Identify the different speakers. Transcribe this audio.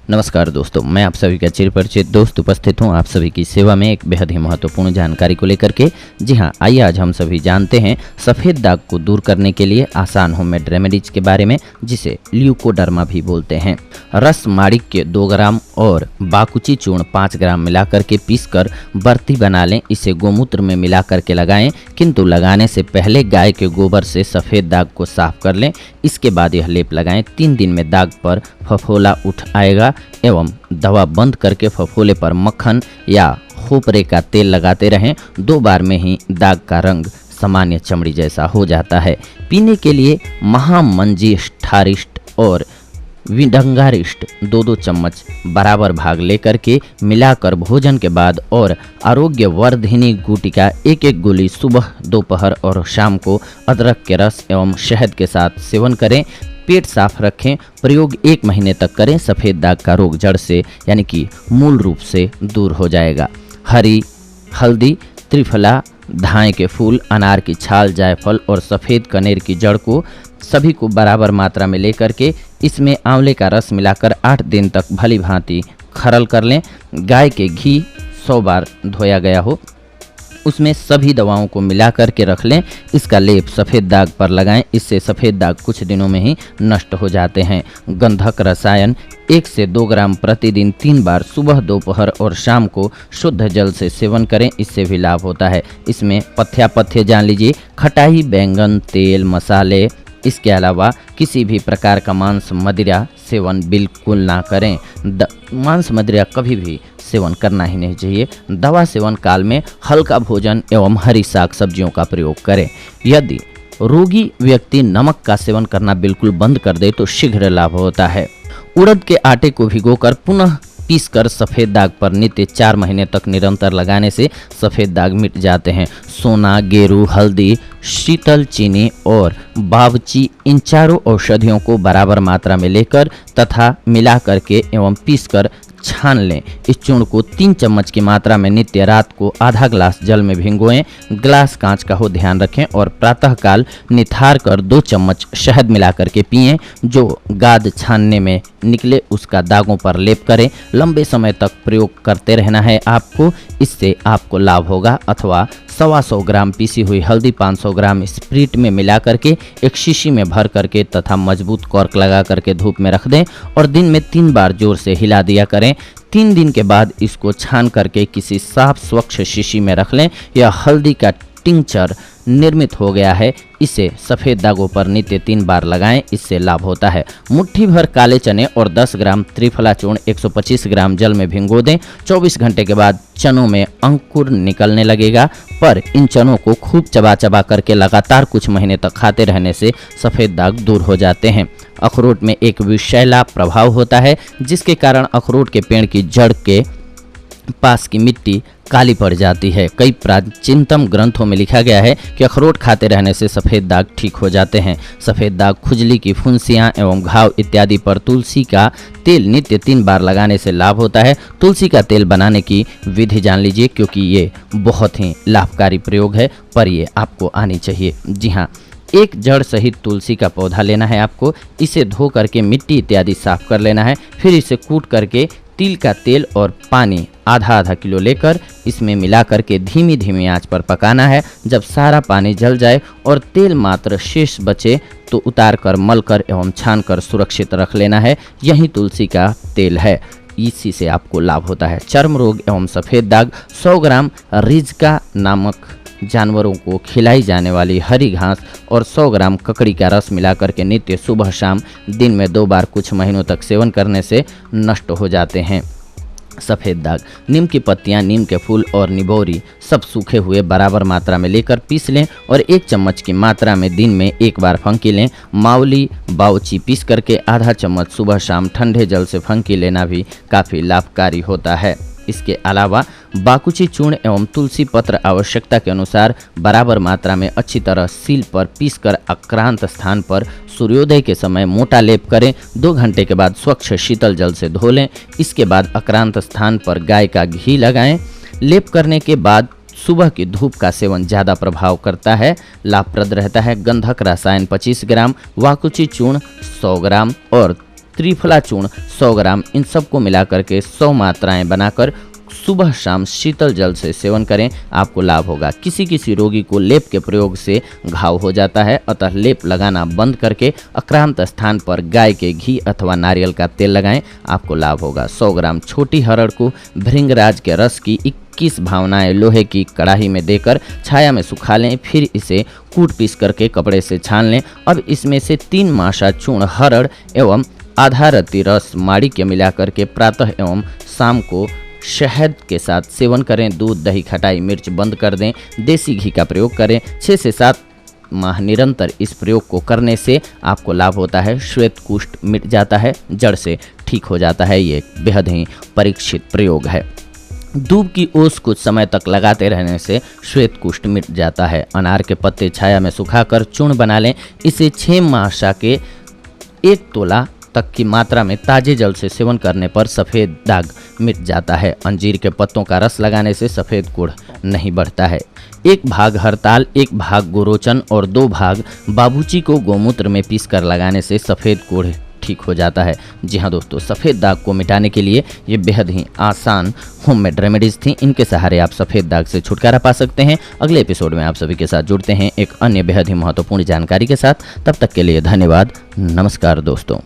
Speaker 1: नमस्कार दोस्तों, मैं आप सभी का चिरपरिचित दोस्त उपस्थित हूं आप सभी की सेवा में एक बेहद ही महत्वपूर्ण जानकारी को लेकर के। जी हां, आइए आज हम सभी जानते हैं सफ़ेद दाग को दूर करने के लिए आसान होममेड रेमेडीज के बारे में, जिसे ल्यूकोडर्मा भी बोलते हैं। रस माणिक्य 2 ग्राम और बाकुची चूर्ण 5 ग्राम मिलाकर के पीसकर बर्ती बना लें। इसे गोमूत्र में मिला करके लगाएं, किंतु लगाने से पहले गाय के गोबर से सफ़ेद दाग को साफ कर लें। इसके बाद यह लेप लगाएं। 3 दिन में दाग पर फफोला उठ आएगा एवं दवा बंद करके फफोले पर मक्खन या खोपरे का तेल लगाते रहें। 2 बार में ही दाग का रंग सामान्य चमड़ी जैसा हो जाता है। पीने के लिए महामंजिष्ठारिष्ट और विडंगारिष्ट 2-2 चम्मच बराबर भाग लेकर के मिलाकर भोजन के बाद और आरोग्य वर्धिनी गुटिका 1-1 गोली सुबह, दोपहर और शाम को अदरक के रस एवं शहद के साथ सेवन करें। पेट साफ रखें। प्रयोग 1 महीने तक करें। सफ़ेद दाग का रोग जड़ से यानी कि मूल रूप से दूर हो जाएगा। हरी हल्दी, त्रिफला, धाए के फूल, अनार की छाल, जायफल और सफ़ेद कनेर की जड़ को सभी को बराबर मात्रा में लेकर के इसमें आंवले का रस मिलाकर 8 दिन तक भली भांति खरल कर लें। गाय के घी 100 बार धोया गया हो उसमें सभी दवाओं को मिला करके रख लें। इसका लेप सफ़ेद दाग पर लगाएं। इससे सफ़ेद दाग कुछ दिनों में ही नष्ट हो जाते हैं। गंधक रसायन 1 से 2 ग्राम प्रतिदिन 3 बार सुबह, दोपहर और शाम को शुद्ध जल से सेवन करें। इससे भी लाभ होता है। इसमें पथ्य जान लीजिए, खटाई, बैंगन, तेल, मसाले। इसके अलावा किसी भी प्रकार का मांस मदिरा सेवन बिल्कुल ना करें। मांस मदिरा कभी भी सेवन करना ही नहीं चाहिए। दवा सेवन काल में हल्का भोजन एवं हरी साग सब्जियों का प्रयोग करें। यदि रोगी व्यक्ति नमक का सेवन करना बिल्कुल बंद कर दे तो शीघ्र लाभ होता है। उड़द के आटे को भिगोकर पुनः पीसकर सफ़ेद दाग पर नित्य 4 महीने तक निरंतर लगाने से सफ़ेद दाग मिट जाते हैं। सोना, गेरू, हल्दी, शीतल चीनी और बावची, इन चारों औषधियों को बराबर मात्रा में लेकर तथा मिला करके एवं पीसकर छान लें। इस चूर्ण को 3 चम्मच की मात्रा में नित्य रात को आधा ग्लास जल में भिगोएं। ग्लास कांच का हो, ध्यान रखें। और प्रातःकाल निथार कर 2 चम्मच शहद मिला करके पिएं। जो गाद छानने में निकले उसका दागों पर लेप करें। लंबे समय तक प्रयोग करते रहना है आपको। इससे आपको लाभ होगा। अथवा 125 ग्राम पीसी हुई हल्दी 500 ग्राम स्प्रिट में मिला करके एक शीशी में भर करके तथा मजबूत कॉर्क लगा करके धूप में रख दें और दिन में 3 बार जोर से हिला दिया करें। 3 दिन के बाद इसको छान करके किसी साफ स्वच्छ शीशी में रख लें। यह हल्दी का टिंचर निर्मित हो गया है। इसे सफ़ेद दागों पर नित्य 3 बार लगाएं। इससे लाभ होता है। मुट्ठी भर काले चने और 10 ग्राम त्रिफला चूर्ण 125 ग्राम जल में भिगो दें। 24 घंटे के बाद चनों में अंकुर निकलने लगेगा। पर इन चनों को खूब चबा करके लगातार कुछ महीने तक खाते रहने से सफ़ेद दाग दूर हो जाते हैं। अखरोट में एक विषैला प्रभाव होता है, जिसके कारण अखरोट के पेड़ की जड़ के पास की मिट्टी काली पड़ जाती है। कई प्राचीनतम ग्रंथों में लिखा गया है कि अखरोट खाते रहने से सफ़ेद दाग ठीक हो जाते हैं। सफ़ेद दाग, खुजली की फुंसियाँ एवं घाव इत्यादि पर तुलसी का तेल नित्य 3 बार लगाने से लाभ होता है। तुलसी का तेल बनाने की विधि जान लीजिए, क्योंकि ये बहुत ही लाभकारी प्रयोग है, पर ये आपको आनी चाहिए। जी हाँ, 1 जड़ सहित तुलसी का पौधा लेना है आपको। इसे धो करके मिट्टी इत्यादि साफ कर लेना है। फिर इसे कूट करके तिल का तेल और पानी आधा किलो लेकर इसमें मिला करके धीमी आंच पर पकाना है। जब सारा पानी जल जाए और तेल मात्र शेष बचे तो उतार कर मल कर एवं छान कर सुरक्षित रख लेना है। यही तुलसी का तेल है। इसी से आपको लाभ होता है। चर्म रोग एवं सफ़ेद दाग 100 ग्राम रिजका नामक जानवरों को खिलाई जाने वाली हरी घास और 100 ग्राम ककड़ी का रस मिलाकर के नित्य सुबह शाम दिन में 2 बार कुछ महीनों तक सेवन करने से नष्ट हो जाते हैं सफ़ेद दाग। नीम की पत्तियां, नीम के फूल और निबोरी सब सूखे हुए बराबर मात्रा में लेकर पीस लें और 1 चम्मच की मात्रा में दिन में 1 बार फंकी लें। मावली, बावची पीस करके आधा चम्मच सुबह शाम ठंडे जल से फंकी लेना भी काफ़ी लाभकारी होता है। इसके अलावा बाकुची चूर्ण एवं तुलसी पत्र आवश्यकता के अनुसार बराबर मात्रा में अच्छी तरह सील पर पीसकर आक्रांत स्थान पर सूर्योदय के समय मोटा लेप करें। 2 घंटे के बाद स्वच्छ शीतल जल से धो लें। इसके बाद आक्रांत स्थान पर गाय का घी लगाएं। लेप करने के बाद सुबह की धूप का सेवन ज़्यादा प्रभाव करता है, लाभप्रद रहता है। गंधक रसायन 25 ग्राम, वाकुची चूर्ण 100 ग्राम और त्रिफला चूर्ण 100 ग्राम, इन सबको मिलाकर के 100 मात्राएं बनाकर सुबह शाम शीतल जल से सेवन करें, आपको लाभ होगा। किसी किसी रोगी को लेप के प्रयोग से घाव हो जाता है, अतः लेप लगाना बंद करके आक्रांत स्थान पर गाय के घी अथवा नारियल का तेल लगाएं, आपको लाभ होगा। 100 ग्राम छोटी हरड़ को भृंगराज के रस की 21 भावनाएं लोहे की कढ़ाई में देकर छाया में सुखा लें, फिर इसे कूट पीस करके कपड़े से छान लें। अब इसमें से 3 मासा चूर्ण हरड़ एवं आधा रत्ती रस माड़ी के मिलाकर के प्रातः एवं शाम को शहद के साथ सेवन करें। दूध, दही, खटाई, मिर्च बंद कर दें। देसी घी का प्रयोग करें। 6 से 7 माह निरंतर इस प्रयोग को करने से आपको लाभ होता है। श्वेत कुष्ठ मिट जाता है, जड़ से ठीक हो जाता है। ये बेहद ही परीक्षित प्रयोग है। दूब की ओस कुछ समय तक लगाते रहने से श्वेत कुष्ठ मिट जाता है। अनार के पत्ते छाया में सुखाकर चूर्ण बना लें। इसे 6 मासा के 1 तोला तक की मात्रा में ताजे जल से सेवन करने पर सफ़ेद दाग मिट जाता है। अंजीर के पत्तों का रस लगाने से सफ़ेद गुड़ नहीं बढ़ता है। 1 भाग हरताल, 1 भाग गोरोचन और 2 भाग बाबूची को गोमूत्र में पीस कर लगाने से सफ़ेद गुड़ ठीक हो जाता है। जी हाँ दोस्तों, सफ़ेद दाग को मिटाने के लिए ये बेहद ही आसान होममेड रेमेडीज़ थी। इनके सहारे आप सफ़ेद दाग से छुटकारा पा सकते हैं। अगले एपिसोड में आप सभी के साथ जुड़ते हैं एक अन्य बेहद ही महत्वपूर्ण जानकारी के साथ। तब तक के लिए धन्यवाद। नमस्कार दोस्तों।